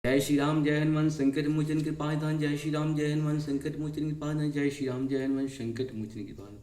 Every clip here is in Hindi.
जय श्री राम जय हनुमान संकट मोचन कृपानिधान। जय श्री राम जय हनुमान संकट मोचन कृपानिधान। जय श्री राम जय हनुमान संकट मोचन कृपानिधान।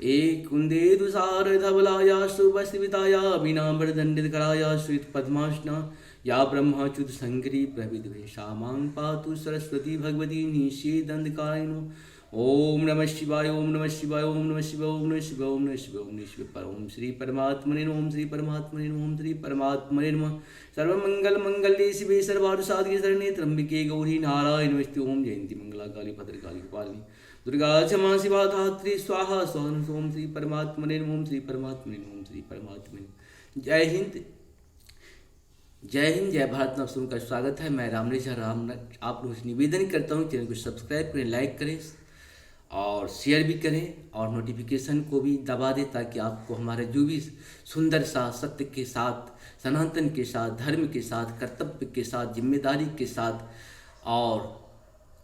एक कुंदे दुसार धवलाया सुबस्विताया बिना बरदंडित कराया श्वेत पद्मासना या ब्रह्माच्युत संकरी प्रविद्वे शामां पातु सरस्वती भगवती निषेदंधकारिणो। ओम नमः शिवाय ओम नमः शिवाय ओम नमः शिवाय ओम नमः शिवाय ओम नमः शिवाय ओम नमः शिवाय पर ओम श्री परमात्मने नमः ओम श्री परमात्मने नमः ओम श्री परमात्मने नमः। सर्वमंगल मंगल्ये शिवे सर्वार्थ साधिके शरण्ये त्र्यंबके गौरी नारायणी नमस्ते। ओम जयंती मंगला काली भद्रकाली कपालिनी दुर्गा क्षमा शिवा धात्री स्वाहा स्वाहा। ओम श्री परमात्मने नमः ओम श्री परमात्मने नमः ओम श्री परमात्मने नमः। जय हिंद जय भारत। आप सबका स्वागत है। मैं रामनेश राम आप लोगों से निवेदन करता हूँ चैनल को सब्सक्राइब करें, लाइक करें और शेयर भी करें और नोटिफिकेशन को भी दबा दें ताकि आपको हमारे जो भी सुंदर सा सत्य के साथ, सनातन के साथ, धर्म के साथ, कर्तव्य के साथ, जिम्मेदारी के साथ और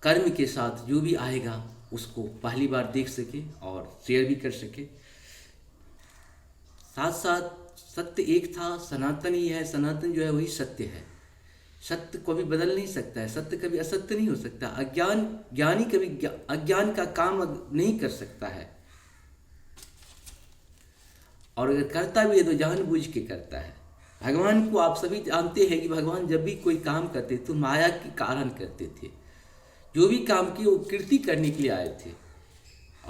कर्म के साथ जो भी आएगा उसको पहली बार देख सके और शेयर भी कर सके। साथ साथ सत्य एक था, सनातन ही है। सनातन जो है वही सत्य है। सत्य कभी बदल नहीं सकता है, सत्य कभी असत्य नहीं हो सकता। ज्ञानी कभी अज्ञान का काम नहीं कर सकता है और अगर करता भी है तो जानबूझ के करता है। भगवान को आप सभी जानते हैं कि भगवान जब भी कोई काम करते तो माया के कारण करते थे। जो भी काम किए वो कीर्ति करने के लिए आए थे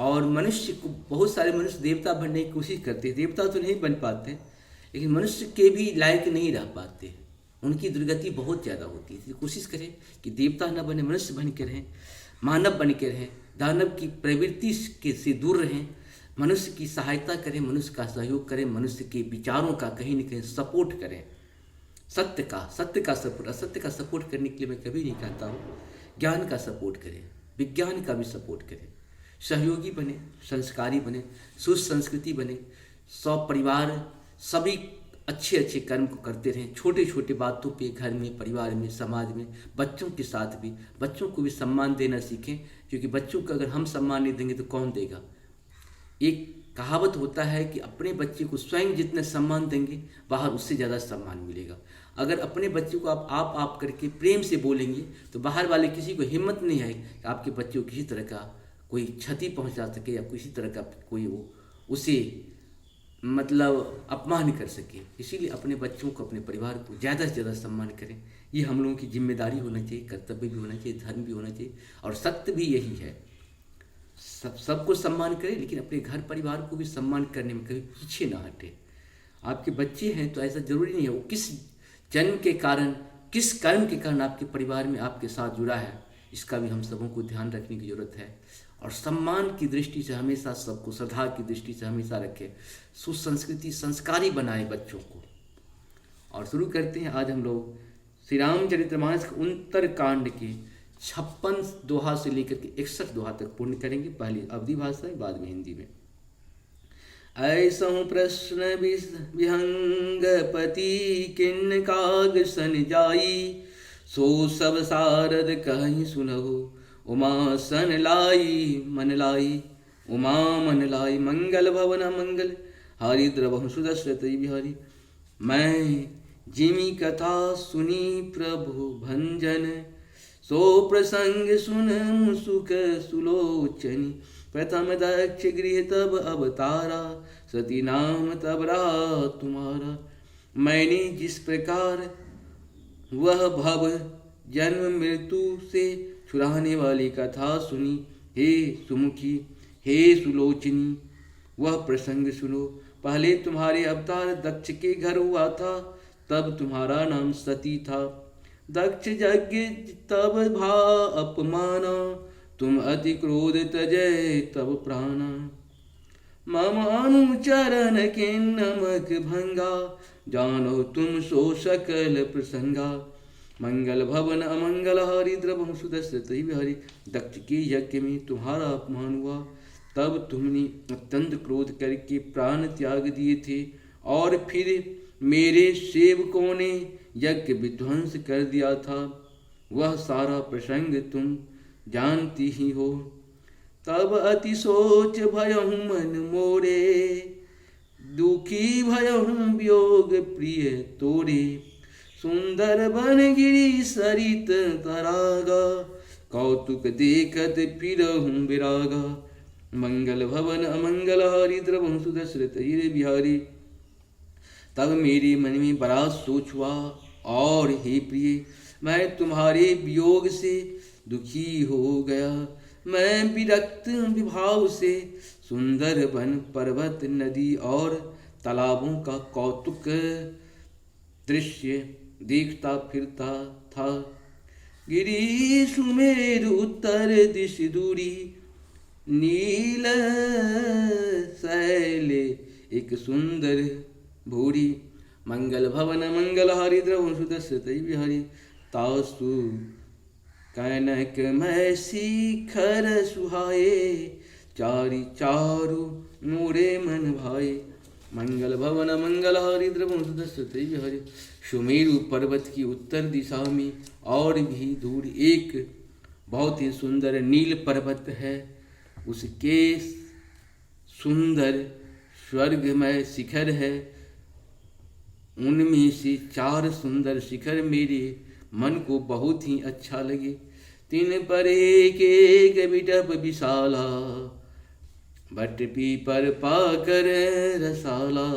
और मनुष्य को बहुत सारे मनुष्य देवता बनने की कोशिश करते। देवता तो नहीं बन पाते लेकिन मनुष्य के भी लायक नहीं रह पाते। उनकी दुर्गति बहुत ज़्यादा होती है। कोशिश करें कि देवता न बने, मनुष्य बन के रहें, मानव बन के रहें, दानव की प्रवृत्ति से दूर रहें, मनुष्य की सहायता करें, मनुष्य का सहयोग करें, मनुष्य के विचारों का कहीं न कहीं सपोर्ट करें। सत्य का सपोर्ट, असत्य का सपोर्ट करने के लिए मैं कभी नहीं कहता हूँ। ज्ञान का सपोर्ट करें, विज्ञान का भी सपोर्ट करें, सहयोगी बने, संस्कारी बने, सुसंस्कृति बने, परिवार सभी अच्छे अच्छे कर्म को करते रहें। छोटे छोटे बातों पे घर में, परिवार में, समाज में, बच्चों के साथ भी, बच्चों को भी सम्मान देना सीखें क्योंकि बच्चों को अगर हम सम्मान नहीं देंगे तो कौन देगा। एक कहावत होता है कि अपने बच्चे को स्वयं जितना सम्मान देंगे बाहर उससे ज़्यादा सम्मान मिलेगा। अगर अपने बच्चे को आप करके प्रेम से बोलेंगे तो बाहर वाले किसी को हिम्मत नहीं है कि आपके बच्चे को किसी तरह का कोई क्षति पहुँचा सके या किसी तरह का कोई वो उसे अपमान कर सके। इसीलिए अपने बच्चों को, अपने परिवार को ज़्यादा से ज़्यादा सम्मान करें। ये हम लोगों की जिम्मेदारी होना चाहिए, कर्तव्य भी होना चाहिए, धर्म भी होना चाहिए और सत्य भी यही है। सबको सम्मान करें लेकिन अपने घर परिवार को भी सम्मान करने में कभी पीछे ना हटे। आपके बच्चे हैं तो ऐसा ज़रूरी नहीं है वो किस जन्म के कारण, किस कर्म के कारण आपके परिवार में आपके साथ जुड़ा है। इसका भी हम सबों को ध्यान रखने की ज़रूरत है और सम्मान की दृष्टि से हमेशा सबको, श्रद्धा की दृष्टि से हमेशा रखें। सुसंस्कृति, संस्कारी बनाए बच्चों को। और शुरू करते हैं आज हम लोग श्री रामचरितमानस के उत्तरकांड के 56 दोहा से लेकर के 61 दोहा तक पूर्ण करेंगे। पहली अवधि भाषा में, बाद में हिंदी में। ऐसा प्रश्न विहंगपति किन्न काग सन जाई, सो सब सारद कहीं सुनहु उमा सन लाई मन लाई। उमा मन लाई मंगल भवन मंगल हरि द्रवहु सुदशरथ बिहारी। मैं जिमी कथा सुनी प्रभु भंजन, सो प्रसंग सुन सुख सुलोचनी। प्रथम दक्ष गृह तब अवतारा, सती नाम तब रहा तुम्हारा। मैंने जिस प्रकार वह भव जन्म मृत्यु से छुड़ाने वाली कथा सुनी, हे सुमुखी, हे सुलोचनी, वह प्रसंग सुनो। पहले तुम्हारे अवतार दक्ष के घर हुआ था, तब तुम्हारा नाम सती था। दक्ष यज्ञ तब भा अपमाना, तुम अति क्रोध तजय तब प्राणा। मम अनुचरण के नमक भंगा, जानो तुम सो सकल प्रसंगा। मंगल भवन अमंगल हरि द्रवहु सुदशरथ बिहारी। दक्ष के यज्ञ में तुम्हारा अपमान हुआ, तब तुमने अत्यंत क्रोध करके प्राण त्याग दिए थे और फिर मेरे सेवकों ने यज्ञ विध्वंस कर दिया था। वह सारा प्रसंग तुम जानती ही हो। तब अति सोच भयहु मन मोरे, दुखी भयहु वियोग प्रिय तोरे। सुंदर बन गिरी सरित तरागा, कौतुक देखत फिरहूँ विरागा। मंगल भवन अमंगल हारी द्रवहु सुदशरथ हीरे बिहारी। तब मेरे मन में बड़ा सोच हुआ, और हे प्रिय, मैं तुम्हारे वियोग से दुखी हो गया। मैं विरक्त विभाव से सुंदर वन पर्वत नदी और तालाबों का कौतुक दृश्य देखता फिरता था। गिरी सुमेरु उत्तर दिश दूरी, नील शैले एक सुंदर भूरी। मंगल भवन मंगल हारी द्रवहु सुदशरथ बिहारी। तासु कनक मय शिखर सुहाए, चारि चारु मोरे मन भाए। मंगल भवन मंगल हारी द्रवहु सुदशरथ बिहारी। सुमेरु पर्वत की उत्तर दिशा में और भी दूर एक बहुत ही सुंदर नील पर्वत है। उसके सुंदर स्वर्गमय शिखर है। उनमें से 4 सुंदर शिखर मेरे मन को बहुत ही अच्छा लगे। तीन पर एक बिटप विशाला, बट पीपर पाकर रसाला।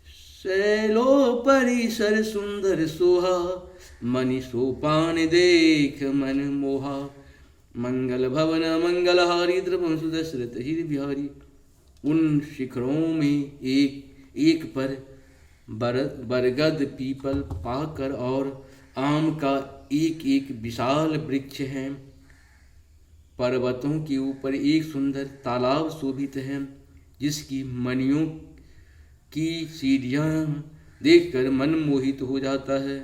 शैलो परिसर सुंदर सोहा, मणि सोपान देख मन मोहा। मंगल भवन मंगल हारी द्रवहु सुदशरथ हीर बिहारी। उन शिखरों में एक पर बरगद पीपल पाकर और आम का एक एक विशाल वृक्ष है। पर्वतों के ऊपर एक सुंदर तालाब शोभित है, जिसकी मणियों की सीढ़ियां देखकर मन मोहित हो जाता है।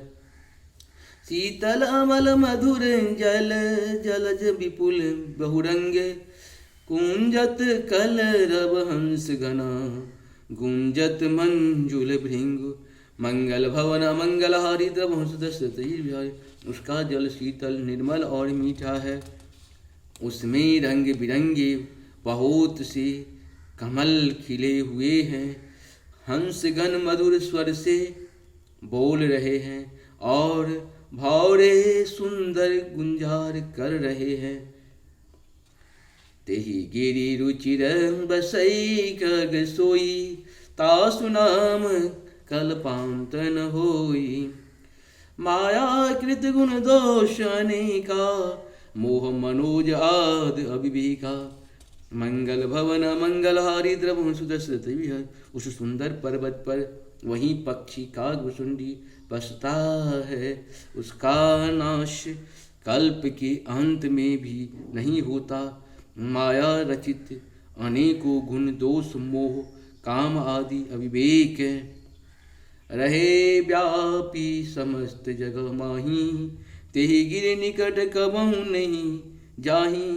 शीतल अमल मधुर जल, जलज विपुल बहुरंग। कुंजत कलरव हंस गना, गुंजत मंजुल भृंग। मंगल भवन मंगल हारी द्रवहु सुदशरथ बिहारी। उसका जल शीतल निर्मल और मीठा है। उसमें रंग बिरंगे बहुत से कमल खिले हुए हैं। हंसगण मधुर स्वर से बोल रहे हैं और भावरे सुंदर गुंजार कर रहे हैं। तेहि गिरि रुचिर बसई खग सोई, तासु नाम कल्पांत न होई। माया कृत गुण दोष अनेका, मोह मनोज आद अविवेका। मंगल भवन मंगल हारी द्रवहु सुदशरथ बिहारी। उस सुंदर पर्वत पर वहीं पक्षी कागभुसुंडी बसता है। उसका नाश कल्प के अंत में भी नहीं होता। माया रचित अनेकों गुण दोष मोह काम आदि अविवेक रहे व्यापी समस्त जगह माही। तेहि गिर निकट कबहु नहीं जाही,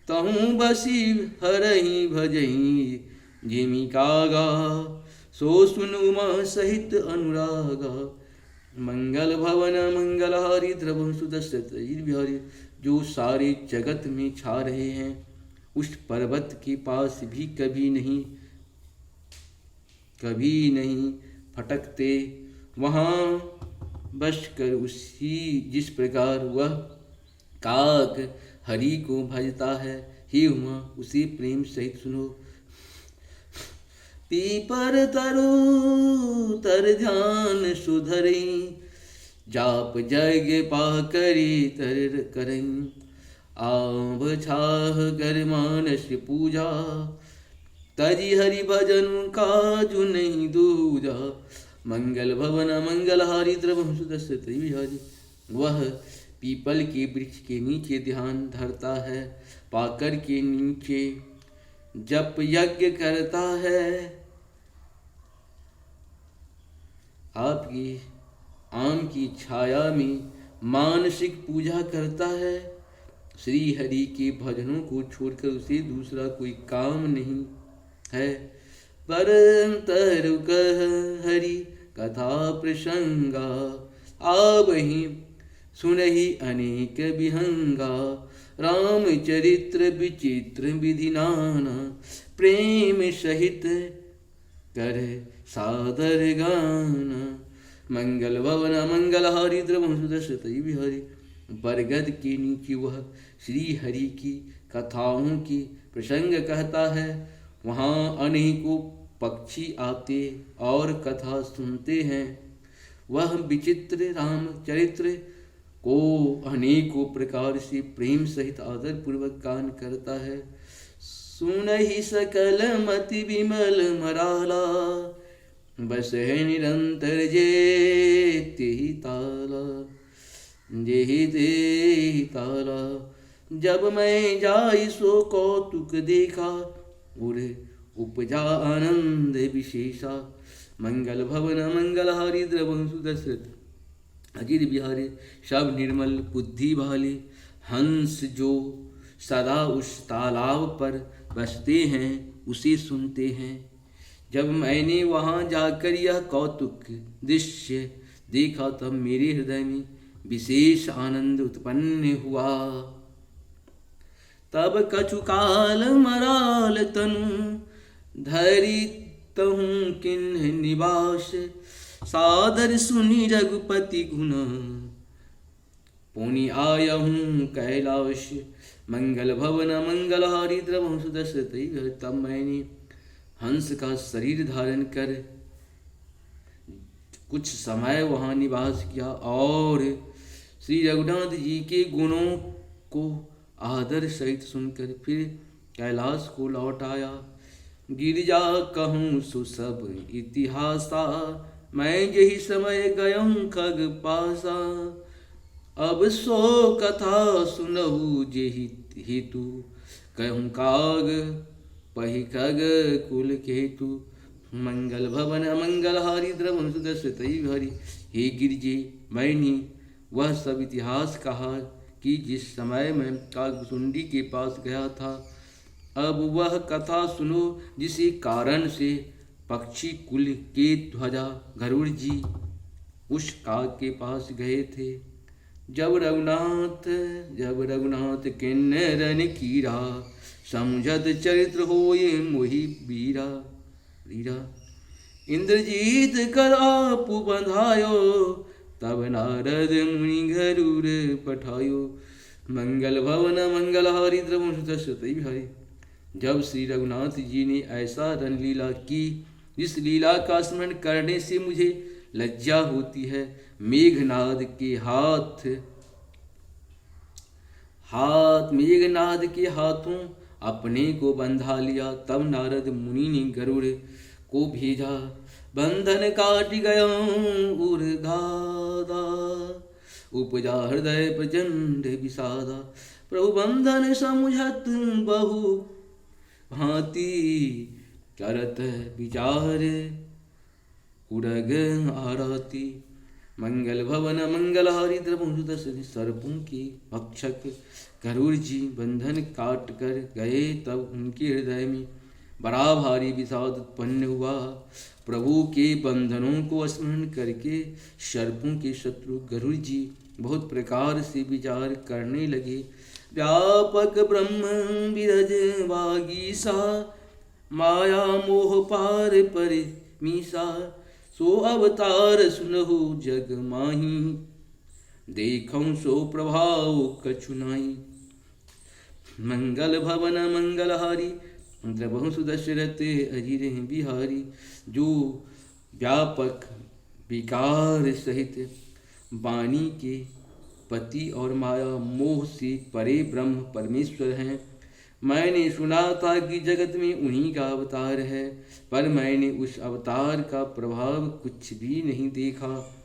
तहु बसी हरहि भजहि। जिमि कागा सो सुन उमा सहित अनुरागा। मंगल भवन मंगल हारी द्रवहु सुदशरथ बिहारी। जो सारे जगत में छा रहे हैं, उस पर्वत के पास भी कभी नहीं फटकते। वहाँ बस कर उसी जिस प्रकार वह काक हरि को भजता है, हे उमा उसे प्रेम सहित सुनो। पीपर तरु तर ध्यान सुधरी, जाप जग पा करी तर करई। आव छाह कर मानस पूजा, तजी हरि भजन काजु नहीं दूजा। मंगल भवन मंगल हारी द्रवहु सुदशरथ बिहारी। वह पीपल के वृक्ष के नीचे ध्यान धरता है, पाकर के नीचे जप यज्ञ करता है। आपकी आम की छाया में मानसिक पूजा करता है। श्री हरि के भजनों को छोड़कर उसे दूसरा कोई काम नहीं है। परंतरु कह हरि कथा प्रसंगा, आवहि सुनहि अनेक विहंगा। रामचरित्र विचित्र विधि नाना, प्रेम सहित कर सादर गाना। मंगल भवन मंगल हारी द्रवहु सुदर्शतई बिहारी। बरगद के नीचे वह श्री हरि की कथाओं की प्रसंग कहता है। वहाँ अनेकों पक्षी आते और कथा सुनते हैं। वह विचित्र रामचरित्र को अनेकों प्रकार से प्रेम सहित आदर पूर्वक गान करता है। सुनहि सकल मति विमल मराला, बस है निरंतर जे तेहि ताला, जेहि तेहि ताला। जब मैं जाई सो कौतुक देखा, उरे उपजा आनंद विशेषा। मंगल भवन मंगल हारी द्रवहु सुदर्शत अजित बिहारी। सब निर्मल बुद्धि वाले हंस जो सदा उस तालाब पर बसते हैं उसे सुनते हैं। जब मैंने वहाँ जाकर यह कौतुक दृश्य देखा तब मेरे हृदय में विशेष आनंद उत्पन्न हुआ। तब कछु काल मराल तनु धरि तहु किन्ह निवास, सादर सुनि रघुपति गुण पुनि आयहूँ कैलाश। मंगल भवन मंगल हारी द्रवहु सुदर्शतई। तब मैंने हंस का शरीर धारण कर कुछ समय वहाँ निवास किया और श्री रघुनाथ जी के गुणों को आदर सहित सुनकर फिर कैलाश को लौट आया। गिरिजा कहूँ सो सब इतिहासा, मैं यही समय गयऊँ खग पासा। अब सो कथा सुनहु जेहि हेतु, कहूँ काग पहि खग कुल केतु। मंगल भवन मंगल हारी द्रवहु सुदर्शतई बिहारी। हे गिरिजे, मैंने वह सब इतिहास कहा कि जिस समय मैं कागभुसुंडी के पास गया था। अब वह कथा सुनो जिसे कारण से पक्षी कुल के ध्वजा गरुड़ जी उस काग के पास गए थे। जब रघुनाथ किन्नरन कीरा, समझत चरित्र होए मोहि वीरा। इंद्रजीत कर आपु बंधायो, तब नारद मुनि गरुड़ पठायो। मंगल भवन मंगल हारी द्रवहु सुदर्शतई बिहारी। जब श्री रघुनाथ जी ने ऐसा रणलीला की जिस लीला का स्मरण करने से मुझे लज्जा होती है। मेघनाद के हाथों अपने को बंधा लिया। तब नारद मुनि ने गरुड़ को भेजा। बंधन काट गयो उर्गादा, उपजा हृदय प्रचंड विषादा। प्रभु बंधन समुझत बहु भांति, करत विचार उड़ग आरती। मंगल भवन मंगल हारी द्रवहु सुदर्शतई। सर्पों के भक्षक गरुड़ जी बंधन काट कर गए। तब उनके हृदय में बड़ा भारी विषाद उत्पन्न हुआ। प्रभु के बंधनों को स्मरण करके सर्पों के शत्रु गरुड़ जी बहुत प्रकार से विचार करने लगे। व्यापक ब्रह्म विरज वागीसा, माया मोह पार पर मीसा। सो अवतार सुनहु जग माही, देखऊँ सो प्रभाव कछु नाई। मंगल भवन मंगल हारी द्रवहु सुदर्शत अजिर बिहारी। जो व्यापक विकार सहित वाणी के पति और माया मोह से परे ब्रह्म परमेश्वर हैं। मैंने सुना था कि जगत में उन्हीं का अवतार है, पर मैंने उस अवतार का प्रभाव कुछ भी नहीं देखा।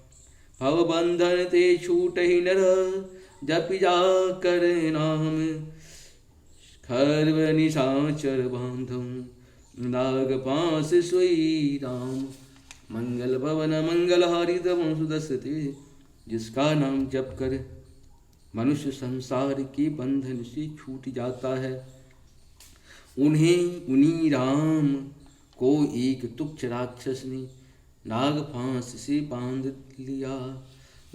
भव बंधन ते छूट ही नर, जप जा कर नाम। खर्व निशाचर बांधम, नाग पास सोई राम। मंगल भवन मंगल हारी द्रवहु सुदर्शतई। जिसका नाम जप कर मनुष्य संसार के बंधन से छूट जाता है, उन्हीं राम को एक तुच्छ राक्षस ने नाग फांस से बांध लिया।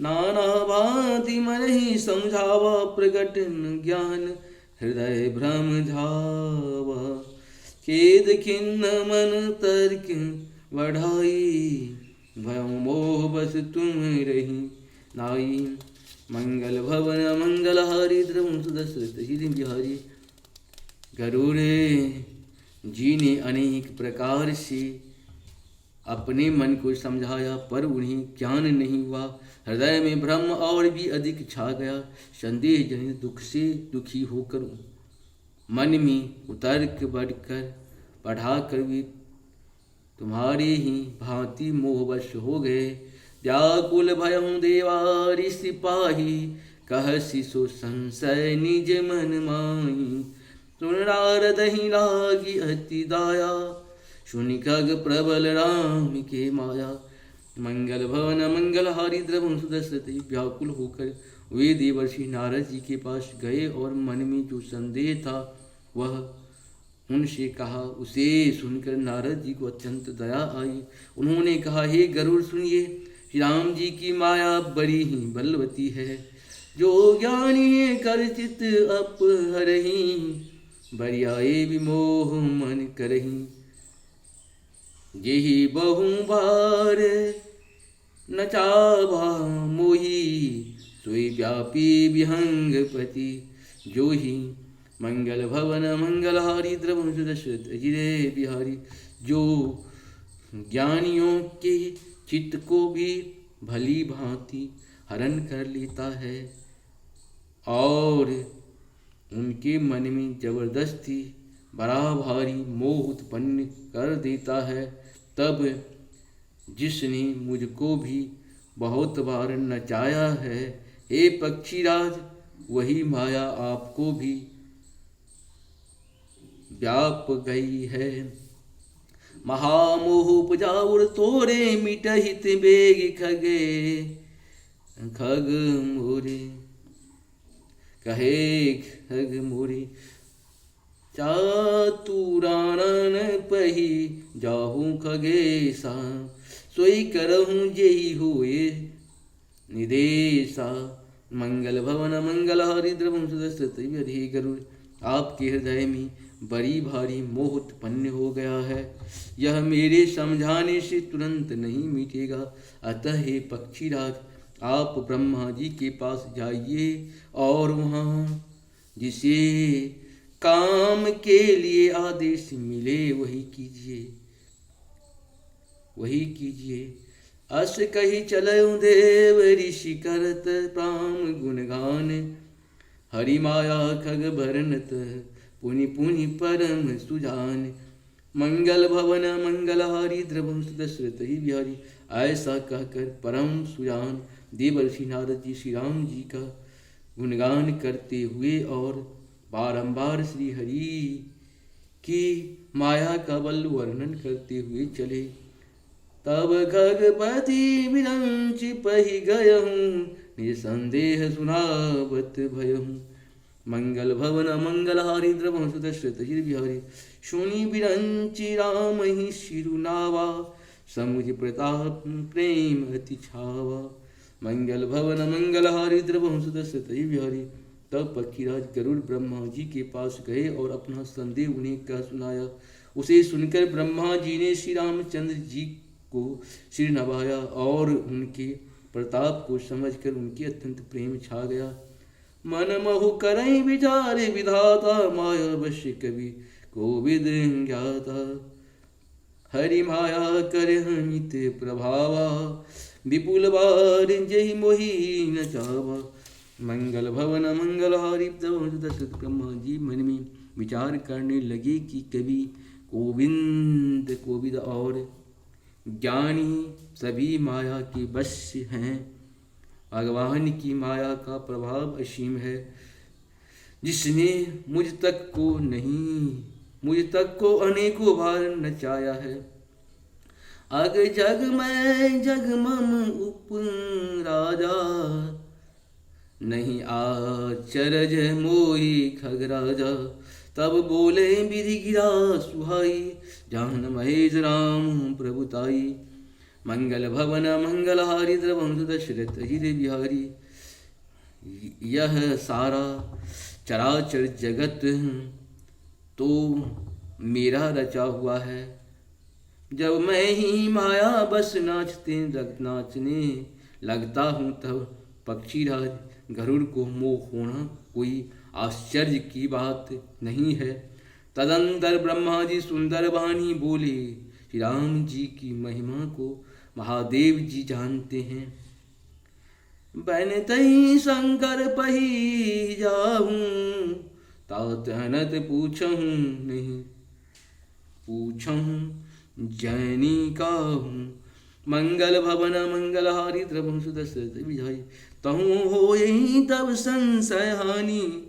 नाना भांति मन ही समझावा, प्रगट न ज्ञान हृदय भ्रम धावा। खेद खिन्न मन तर्क बढ़ाई, भयं मोह बस तुम रही नाई। मंगल भवन मंगलहारी द्रवं सुदशरथ जी बिहारी। गरुड़ जी ने अनेक प्रकार से अपने मन को समझाया, पर उन्हें ज्ञान नहीं हुआ। हृदय में भ्रम और भी अधिक छा गया। संदेह जनित दुख से दुखी होकर मन में उतर्क बढ़कर पढ़ाकर वे तुम्हारे ही भांति मोहवश हो गए। व्याकुल भयं देवारि सिपाही, कहसि सो संशय निज मन माही। सुन नारद ही लागी अति दाया, सुनि खग प्रबल राम के माया। मंगल भवन मंगलहारी द्रवं सुदशरथ। व्याकुल होकर वे देवर्षि नारद जी के पास गए और मन में जो संदेह था वह उनसे कहा। उसे सुनकर नारद जी को अत्यंत दया आई। उन्होंने कहा, हे गरुड़ सुनिए, श्री राम जी की माया बड़ी ही बलवती है। जो ज्ञानी कर चित अपहरहीं, बरियाए विमोह मन करहीं। जेहि बहु बार नचावा मोही, सोई व्यापी विहंगपति। जो ही मंगल भवन मंगलहारी द्रवं सुदशरथ अजिरे बिहारी। जो ज्ञानियों के चित्त को भी भली भांति हरण कर लेता है और उनके मन में जबरदस्ती बड़ा भारी मोह उत्पन्न कर देता है, तब जिसने मुझको भी बहुत बार नचाया है, हे पक्षीराज, वही माया आपको भी व्याप गई है। महामोह उपजाउर तोरे, मिटहित बेग खगे खग मोरे। कहे खग मोरे, चातुरानन पही जाहू खगेसा। सोई करहूँ जेहि होए निदेशा। मंगल भवन मंगलहारी द्रवं सुदशरथ। हे गरुड़, आपके हृदय में बड़ी भारी मोह उत्पन्न हो गया है। यह मेरे समझाने से तुरंत नहीं मिटेगा। अतः हे पक्षीराज, आप ब्रह्मा जी के पास जाइए और वहाँ जिसे काम के लिए आदेश मिले वही कीजिए, वही कीजिए। अस कही चलऊँ देव ऋषि करत प्राम गुणगान। हरि माया खग भरनत पुनि पुनि परम सुजान। मंगल भवन मंगलहारी द्रवं सुदशरथ बिहारी। ऐसा कहकर परम सुजान देवर्षि नारद जी श्री राम जी का गुणगान करते हुए और बारंबार श्री हरि की माया का बल वर्णन करते हुए चले। तब खगपति विरंच पहि गयहूँ, निसंदेह सुनावत भयहूँ। मंगल भवन मंगलहारी द्रवं सुदशरथ बिहारी। सुनि विरंचि राम ही शिरुनावा, समुझ प्रताप प्रेम अति छावा। मंगल भवन मंगलहारी द्रवं सुदशरथ बिहारी। तब पक्षीराज गरुड़ ब्रह्मा जी के पास गए और अपना संदेह उन्हें कह सुनाया। उसे सुनकर ब्रह्मा जी ने श्री रामचंद्र जी को सिर नवाया और उनके प्रताप को समझकर उनके अत्यंत प्रेम छा गया। मन महु करई विचार विधाता, माया वश कवि कोविद ज्ञाता। हरि माया कर हमित प्रभावा, विपुल बार जहि मोहि न चावा। मंगल भवन मंगलहारी दशरथ। ब्रह्मा जी मन में विचार करने लगे कि कवि कोविद और ज्ञानी सभी माया के वश हैं। भगवान की माया का प्रभाव असीम है, जिसने मुझ तक को अनेकों बार नचाया है। अग जग में जग मम उप राजा, नहीं आचरज मोहि खग राजा। तब बोले विधि गिरा सुहाई, जान महेश राम प्रभुताई। मंगल भवन मंगलहारी द्रवं सुदशरथ बिहारी। यह सारा चराचर जगत तो मेरा रचा हुआ है, जब मैं ही माया बस नाचने लगता हूँ, तब पक्षीराज गरुड़ को मोह होना कोई आश्चर्य की बात नहीं है। तदंतर ब्रह्मा जी सुंदर वाणी बोले, श्री राम जी की महिमा को महादेव जी जानते हैं। बन तई शंकर पही जाऊं, तात हनत पूछहूँ नहीं, पूछहूँ जैनी का हूँ। मंगल भवन मंगलहारी द्रवम सुदशरथ विजय, तहु हो यही तब संशय हानि,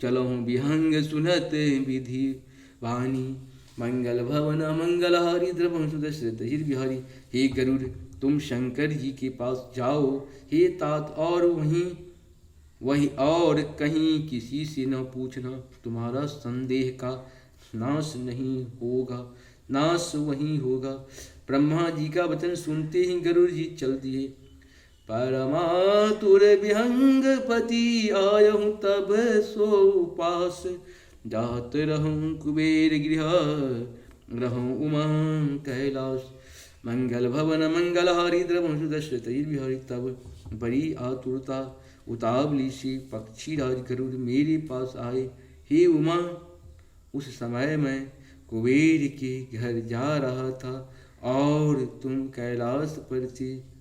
चलो विहंग सुनत विधि वाणी। मंगल भवन मंगलहारी द्रवम सुदशरथ बिहारी, हे गरुड़ तुम शंकर जी के पास जाओ, हे तात, और वहीं और कहीं किसी से न पूछना, तुम्हारा संदेह का नाश नहीं होगा, नाश वहीं होगा। ब्रह्मा जी का वचन सुनते ही गरुड़ जी चल दिए। परमातुर विहंग पति आयहूँ तब सो पास, जात रहूँ कुबेर गृह रहूँ उमा कैलाश। मंगल भवन मंगलहारी द्रवम सुदशरथ बिहारी, तब बड़ी आतुरता उतावली से पक्षीराज गरुड़ मेरे पास आए। हे उमा, उस समय मैं कुबेर के घर जा रहा था और तुम कैलाश पर थे।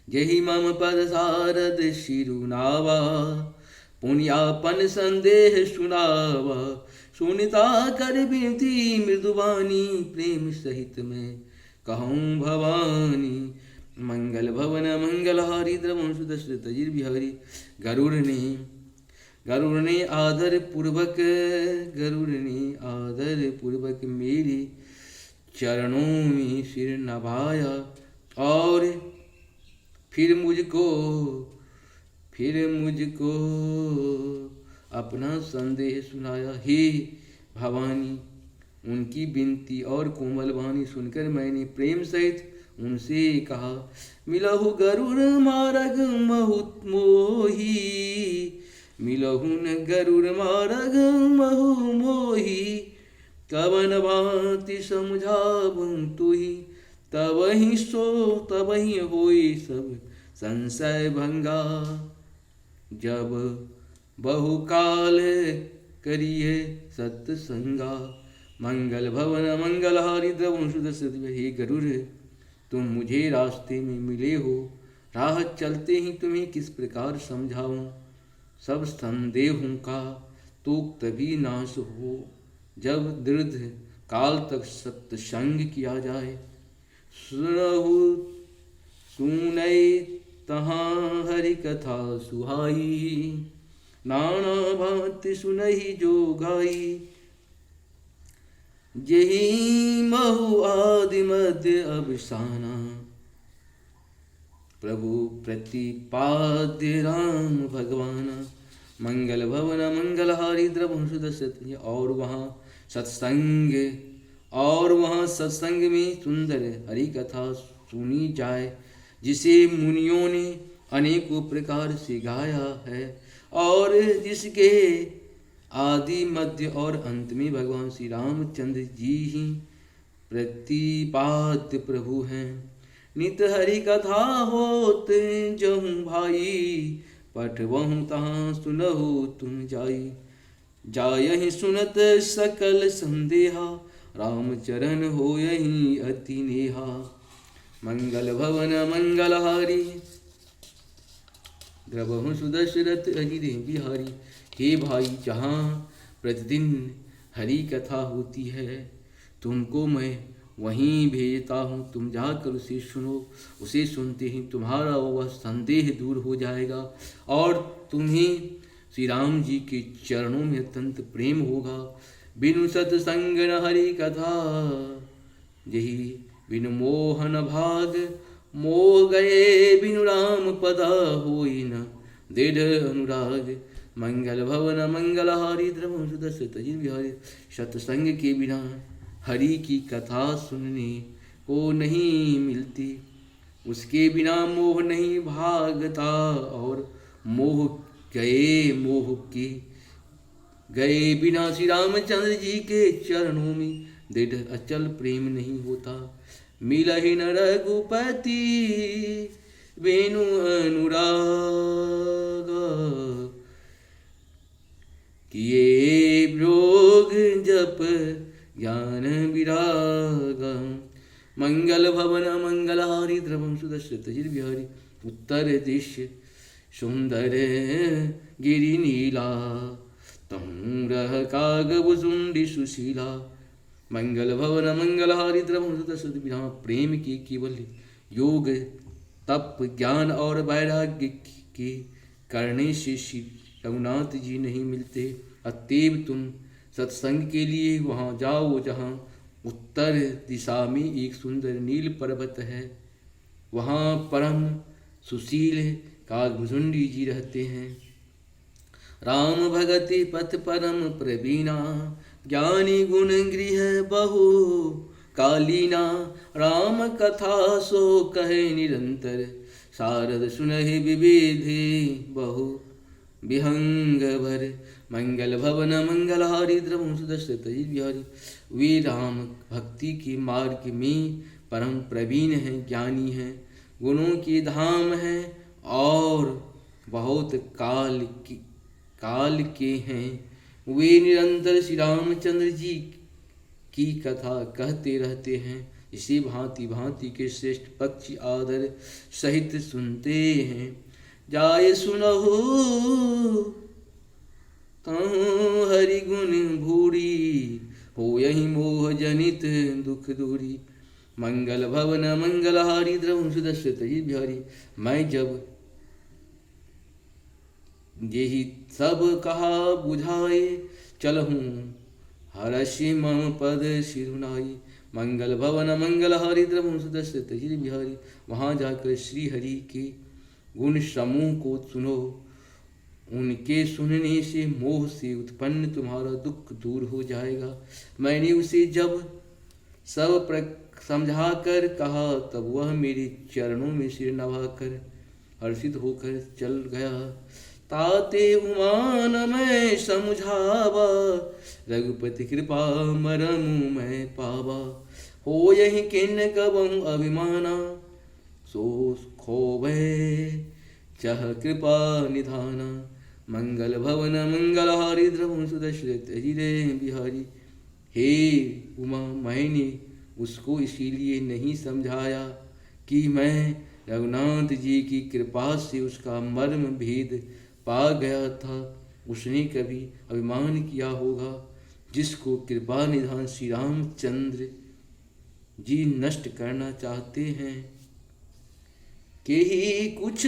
यही मम पद सारद शिरुनावा, पुण्यापन संदेह सुनावा। सुनिता कर विनती मृदुवानी, प्रेम सहित मैं कहूँ भवानी। मंगल भवन मंगलहारी द्रवम सुदशरथ बिहारी, गरुड़ ने आदर पूर्वक मेरे चरणों में सिर नभाया और फिर मुझको अपना संदेह सुनाया। हे भवानी, उनकी विनती और कोमल वाणी सुनकर मैंने प्रेम सहित उनसे कहा, मिलहु गरुड़ मार्ग बहुत मोही, मिलहु न गरुड़ मार्ग महु मोही। कवन भांति समझाऊं तुही, तब ही होई सब संशय भंगा। जब बहुकाल करिए सत्संगा। मंगल भवन मंगलहारी द्रवम सुदशरथ, हे गरुड़ तुम मुझे रास्ते में मिले हो, राह चलते ही तुम्हें किस प्रकार समझाऊं। सब संदेहों का तो तभी नाश हो जब दृढ़ काल तक सत्संग किया जाए। सुनई तहाँ हरि कथा सुहाई, नाना भांति सुनहि जो गाई। यही महु आदि मध्य अवसाना, प्रभु प्रतिपाद्य राम भगवाना। मंगल भवन मंगलहारी द्रवम सुदशरथ, और वहाँ सत्संग में सुंदर हरि कथा सुनी जाए, जिसे मुनियों ने अनेकों प्रकार से गाया है और जिसके आदि मध्य और अंत में भगवान श्री रामचंद्र जी ही प्रतिपाद्य प्रभु हैं। नित हरि कथा होते जहूँ भाई, पठवहूँ तहाँ सुनहु तुम जाई। जायहि सुनत सकल संदेहा, राम चरण हो यही अति नेहा। मंगल भवन मंगलहारी द्रवहु सुदशरथ अजिरे बिहारी। हे भाई, जहाँ प्रतिदिन हरि कथा होती है तुमको मैं वहीं भेजता हूँ, तुम जाकर उसे सुनो। उसे सुनते ही तुम्हारा वह संदेह दूर हो जाएगा और तुम्हें श्री राम जी के चरणों में अत्यंत प्रेम होगा। बिनु सत्संग न हरि कथा, यही बिनु मोहन भाग। मोह गए बिनु राम पदा, होई न दृढ़ अनुराग। मंगल भवन मंगलहारी द्रवम सुदशरथ बिहारी। सत्संग के बिना हरि की कथा सुनने को नहीं मिलती, उसके बिना मोह नहीं भागता और मोह गए बिना श्री रामचंद्र जी के चरणों में दृढ़ अचल प्रेम नहीं होता। मिलहि न रघुपति वेणु अनुराग, किए भोग जप ज्ञान विराग। मंगल भवन मंगलहारी द्रवम सुदशरथ बिहारी, उत्तर दृश्य सुंदर गिरि नीला, तहूँ रह कागभुजुंडी सुशीला। मंगल भवन मंगलहारी द्रवम सुदशरथ बिहारी, प्रेम की केवल योग तप ज्ञान और वैराग्य के करने से श्री रघुनाथ जी नहीं मिलते। अतएव तुम सत्संग के लिए वहाँ जाओ जहाँ उत्तर दिशा में एक सुंदर नील पर्वत है। वहाँ परम सुशील कागभुजुंडी जी रहते हैं। राम भगति पथ परम प्रवीणा, ज्ञानी गुण गृह बहु कालीना। राम कथा सो कहे निरंतर, शारद सुनहि विविधि बहु विहंग भर। मंगल भवन मंगलहारी द्रवम सुदशरथ बिहारी, वे राम भक्ति के मार्ग में परम प्रवीण हैं, ज्ञानी हैं, गुणों के धाम हैं और बहुत काल के हैं। वे निरंतर श्री रामचंद्र जी की कथा कहते रहते हैं। इसी भांति भांति के श्रेष्ठ पक्षी आदर सहित सुनते हैं। जाय सुनहु कहूँ हरि गुण भूरी, हो यही मोह जनित दुख दूरी। मंगल भवन मंगलहारी द्रवम सुदशरथ बिहारी, मैं जब यही सब कहा बुझाए, चलहूँ हरषि मम पद शिरुनाई। मंगल भवन मंगलहारी द्रवम सुदशरथ बिहारी, वहाँ जाकर श्री हरि के गुण समूह को सुनो। उनके सुनने से मोह से उत्पन्न तुम्हारा दुख दूर हो जाएगा। मैंने उसे जब सब समझा कर कहा, तब वह मेरे चरणों में सिर नवाकर हर्षित होकर चल गया। ताते उमान मैं समझावा, रघुपति कृपा मरमु मैं पावा। हो यही किन कबहु अभिमाना, सो खोवे चह कृपा निधाना। मंगल भवन मंगलहारी द्रवम सुदशरथ बिहारी, हे उमा, मैंने उसको इसीलिए नहीं समझाया कि मैं रघुनाथ जी की कृपा से उसका मर्म भेद पा गया था। उसने कभी अभिमान किया होगा, जिसको कृपा निधान श्री रामचंद्र जी नष्ट करना चाहते हैं। के ही कुछ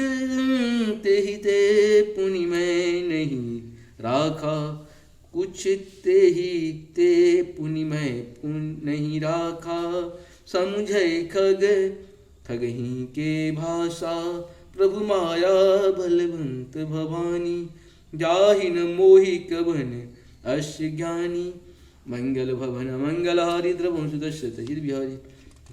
ते ही ते पुनि मैं नहीं राखा, कुछ ते ही ते पुनि मैं नहीं राखा। समझे खग खगही के भाषा, प्रभु माया बलवंत भवानी। जाहि न मोहि कवन अश्य ज्ञानी। मंगल भवन मंगलहारी द्रवम सुदशरथ बिहारी,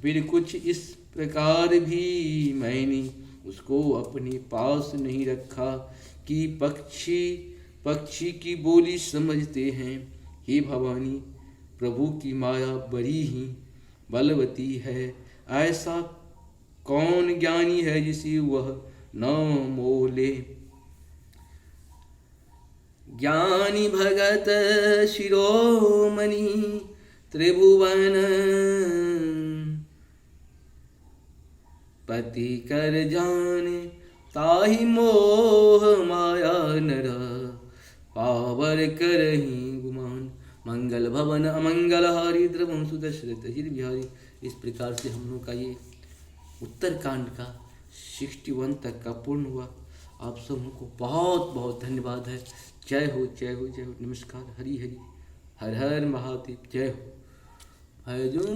फिर कुछ इस प्रकार भी मैंने उसको अपने पास नहीं रखा कि पक्षी की बोली समझते हैं। हे भवानी, प्रभु की माया बड़ी ही बलवती है। ऐसा कौन ज्ञानी है जिसे वह न मोह ले। ज्ञानी भगत शिरोमणि, त्रिभुवन पति कर जाने। ताहि मोह माया नर, पावर करही गुमान। मंगल भवन अमंगलहारी द्रवम सुदशरथ बिहारी। इस प्रकार से हम लोग का ये उत्तरकांड का 61 तक का पूर्ण हुआ। आप सबको बहुत बहुत धन्यवाद है। जय हो जय हो जय हो। नमस्कार। हरि हरि हर हर महादेव। जय हो।